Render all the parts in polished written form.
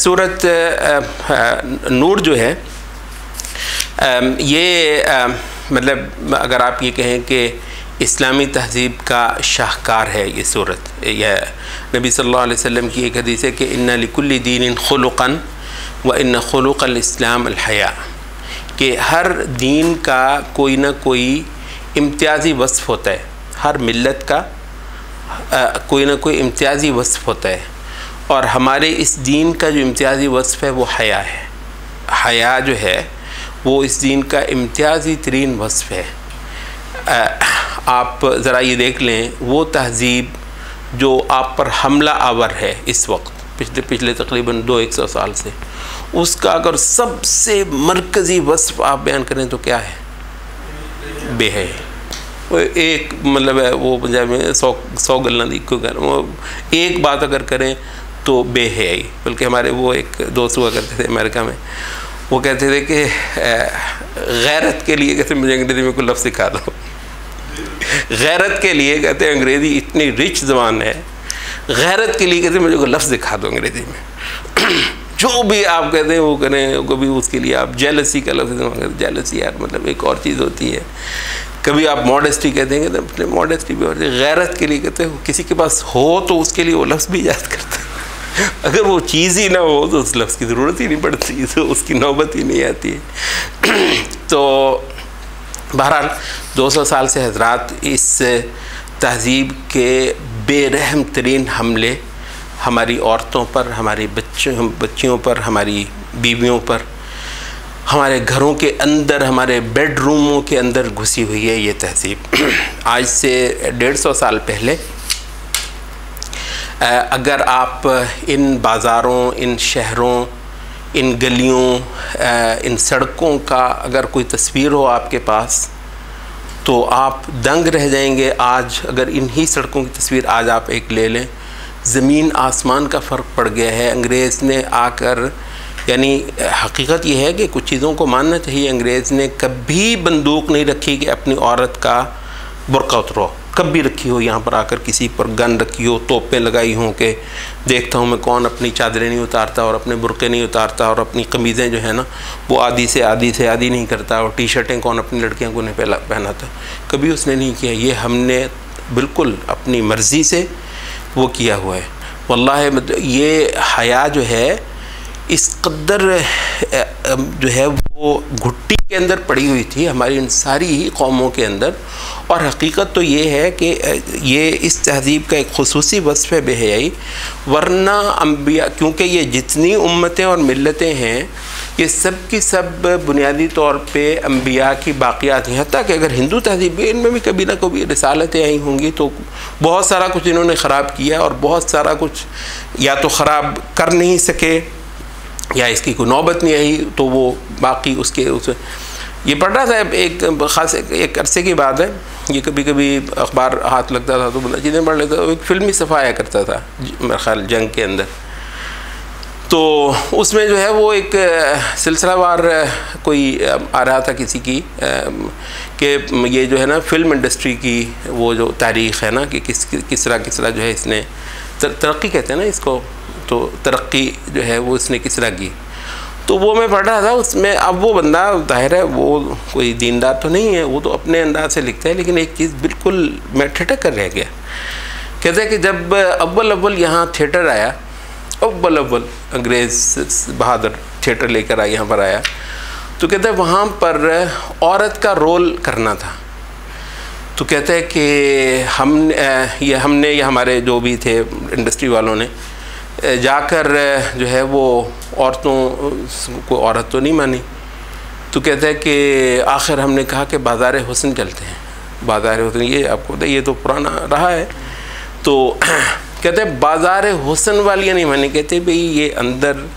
सूरत नूर जो है ये मतलब अगर आप ये कहें कि इस्लामी तहज़ीब का शाहकार है ये सूरत। यह नबी सल्लल्लाहु अलैहि वसल्लम की एक हदीस है कि इन्ना लिकुल्लि दीनिन खुलुक़न व इन्ना खुलुक़ल इस्लाम अल हया, कि हर दीन का कोई ना कोई इम्तियाज़ी वस्फ़ होता है, हर मिल्लत का कोई ना कोई इम्तियाज़ी वस्फ़ होता है, और हमारे इस दीन का जो इम्तियाज़ी वस्फ़ है वो हया है। हया जो है वो इस दीन का इम्तियाज़ी तरीन वस्फ़ है। आप ज़रा ये देख लें, वो तहज़ीब जो आप पर हमला आवर है इस वक्त पिछले तकरीबन 200 साल से, उसका अगर सबसे मरकज़ी वस्फ़ आप बयान करें तो क्या है? बेहया। वो एक मतलब है, वो पंजाब में 100 गल्लां दी इक्को गल, वो एक बात अगर करें तो बेहयाई। बल्कि हमारे वो एक दोस्त हुआ करते थे अमेरिका में, वो कहते थे कि गैरत के लिए कहते मुझे अंग्रेज़ी में कोई लफ्ज़ सिखा दो। गैरत के लिए कहते अंग्रेज़ी इतनी रिच ज़बान है, गैरत के लिए कहते मुझे कोई लफ्ज़ सिखा दो अंग्रेज़ी में। जो भी आप कहते हैं वो करें, कभी उसके लिए आप जेलसी का लफ्ज़ इस्तेमाल करते। जेलसी यार मतलब एक और चीज़ होती है। कभी आप मॉडेस्टी कहते हैं तो अपने मॉडेस्टी भी होती है। गैरत के लिए कहते हैं किसी के पास हो तो उसके लिए वो लफ्ज़ भी याद करते हैं। अगर वो चीज़ ही ना हो तो उस लफ्ज़ की ज़रूरत ही नहीं पड़ती, तो उसकी नौबत ही नहीं आती है। तो बहरहाल 200 साल से हज़रात इस तहज़ीब के बेरहम तरीन हमले हमारी औरतों पर, हमारी बच्चियों पर, हमारी बीवियों पर, हमारे घरों के अंदर, हमारे बेडरूमों के अंदर घुसी हुई है ये तहज़ीब। आज से 150 साल पहले अगर आप इन बाज़ारों, इन शहरों, इन गलियों, इन सड़कों का अगर कोई तस्वीर हो आपके पास तो आप दंग रह जाएंगे। आज अगर इन्हीं सड़कों की तस्वीर आज आप एक ले लें, ज़मीन आसमान का फ़र्क पड़ गया है। अंग्रेज़ ने आकर, यानी हकीकत यह है कि कुछ चीज़ों को मानना चाहिए, अंग्रेज़ ने कभी बंदूक नहीं रखी कि अपनी औरत का बुर्का उतरो, कभी रखी हो। यहाँ पर आकर किसी पर गन रखी हो, तोपें लगाई हों कि देखता हूँ मैं कौन अपनी चादरें नहीं उतारता और अपने बुर्के नहीं उतारता और अपनी कमीज़ें जो है ना वो आधी से आधी नहीं करता, और टी शर्टें कौन अपनी लड़कियों को नहीं पहनाता। कभी उसने नहीं किया। ये हमने बिल्कुल अपनी मर्ज़ी से वो किया हुआ है। वल्लाह ये हया जो है इस कदर जो है वो घुट्टी के अंदर पड़ी हुई थी हमारी इन सारी ही कौमों के अंदर। और हकीकत तो ये है कि ये इस तहज़ीब का एक ख़ुसूसी वस्फ़ है बेहयाई। वरना अम्बिया, क्योंकि ये जितनी उम्मतें और मिल्लतें हैं ये सब की सब बुनियादी तौर पे अम्बिया की बाक़ियात हैं। हत्ता कि अगर हिंदू तहज़ीब भी, इनमें भी कभी ना कभी रिसालतें आई होंगी, तो बहुत सारा कुछ इन्होंने ख़राब किया और बहुत सारा कुछ या तो ख़राब कर नहीं सके या इसकी कोई नौबत नहीं आई, तो वो बाकी उसके ये पढ़ रहा था एक ख़ास एक अरसे की बात है। ये कभी कभी अखबार हाथ लगता था तो चीज़ें पढ़ लेता था। एक फ़िल्मी सफ़ा आया करता था मेरे ख्याल जंग के अंदर, तो उसमें जो है वो एक सिलसिलावार कोई आ रहा था किसी की कि ये जो है ना फ़िल्म इंडस्ट्री की वो जो तारीख़ है ना कि किस तरह जो है इसने तरक्की कहते हैं ना इसको, तो तरक्की जो है वो इसने किस तरह की। तो वो मैं पढ़ रहा था उसमें। अब वो बंदा ज़ाहिर है वो कोई दीनदार तो नहीं है, वो तो अपने अंदाज से लिखता है, लेकिन एक चीज़ बिल्कुल मैं ठिठक कर रह गया। कहते हैं कि जब अव्वल यहाँ थिएटर आया, अव्वल अंग्रेज़ बहादुर थिएटर लेकर यहाँ पर आया, तो कहते हैं वहाँ पर औरत का रोल करना था। तो कहते हैं कि हमने या हमारे जो भी थे इंडस्ट्री वालों ने जाकर जो है वो औरतों को औरत तो नहीं मानी। तो कहते हैं कि आखिर हमने कहा कि बाज़ार हुस्न चलते हैं। बाज़ार हुस्न ये आपको पता, ये तो पुराना रहा है। तो कहते हैं बाज़ार हुस्न वाली नहीं मानी, कहते भाई ये अंदर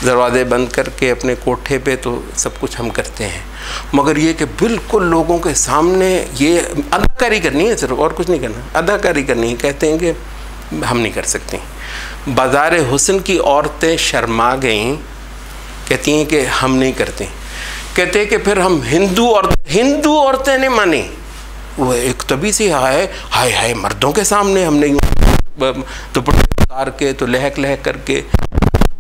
दरवाज़े बंद करके अपने कोठे पे तो सब कुछ हम करते हैं, मगर ये कि बिल्कुल लोगों के सामने ये अदाकारी करनी है, सिर्फ और कुछ नहीं करना, अदाकारी करनी है। कहते हैं कि हम नहीं कर सकते। बाज़ार हुस्न की औरतें शर्मा गईं, कहती हैं कि हम नहीं करते। कहते हैं कि फिर हम हिंदू औरतें ने मानी। वो एक तभी से हाय मर्दों के सामने हमने यूँ दुपट्टे उतार के तो लहक करके